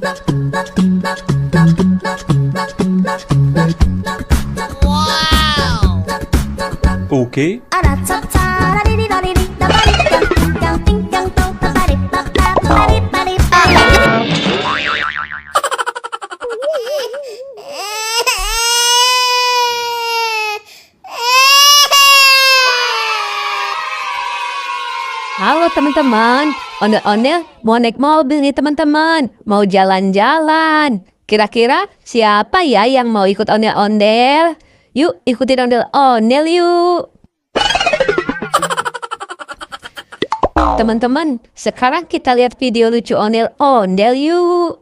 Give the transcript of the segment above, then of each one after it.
Oke. Halo teman-teman, ondel-ondel mau naik mobil nih teman-teman, mau jalan-jalan. Kira-kira siapa ya yang mau ikut ondel-ondel? Yuk ikutin ondel-ondel yuk. Teman-teman, sekarang kita lihat video lucu ondel-ondel yuk.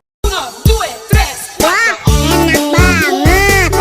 Wah, enak banget.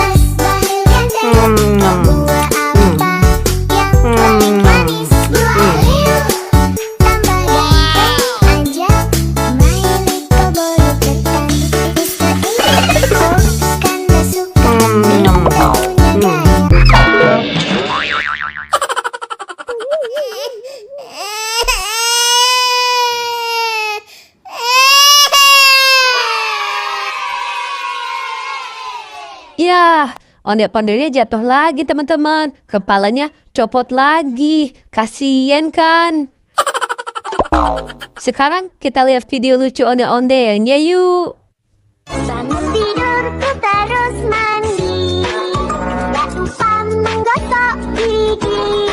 Ya, ondel-ondelnya jatuh lagi teman-teman. Kepalanya copot lagi. Kasian kan? Sekarang kita lihat video lucu ondel-ondelnya yuk. Bangun tidurku terus mandi, tak lupa menggosok gigi.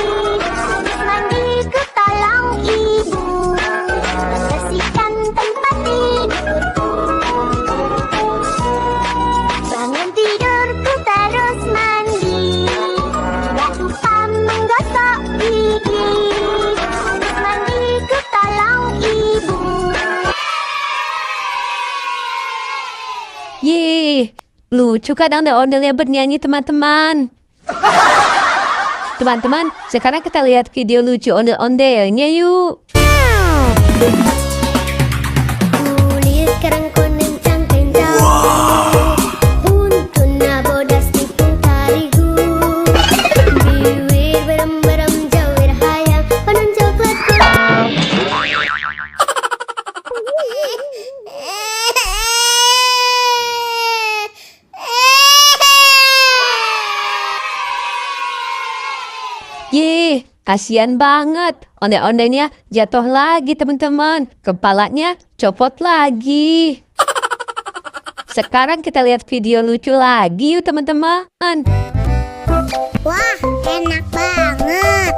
Habis mandiku tolong ibu bersihkan tempat tidurku. Bangun tidurku terus mandi, tak lupa menggosok gigi. Habis mandiku tolong ibu. Yeay, lucu kan ondel-ondelnya bernyanyi teman-teman. Teman-teman, sekarang kita lihat video lucu ondel-ondelnya yuk. Kulit kerang kuning cangkeng jauh, untun nabodas tipung tarigu, bibir berem-berem jawir hayang penuh coklatku. Yeay, kasihan banget. Ondel-ondelnya jatuh lagi teman-teman. Kepalanya copot lagi. Sekarang kita lihat video lucu lagi yuk teman-teman. Wah, enak banget.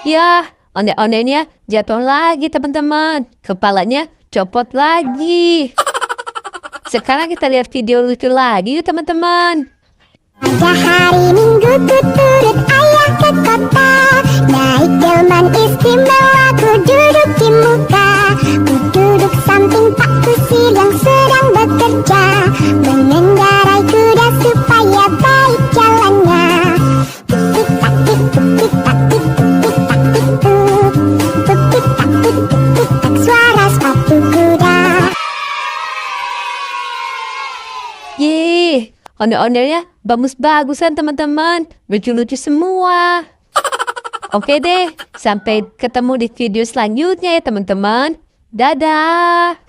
Ya, ondel-ondelnya jatuh lagi teman-teman. Kepalanya copot lagi. Sekarang kita lihat video lucu lagi yuk teman-teman. Pada hari Minggu ku turut ayah ke kota, naik delman istimewa ku duduk di muka. Ku duduk samping Pak Kusir yang sedang bekerja, mengendarai kuda supaya baik jalannya. Tik tak tik tik tak tik tik tak tik tik tak tik tak suara sepatu kuda. Yeay, ondel-ondelnya bagus-bagusan teman-teman. Lucu-lucu semua. Oke deh, sampai ketemu di video selanjutnya ya teman-teman. Dadah.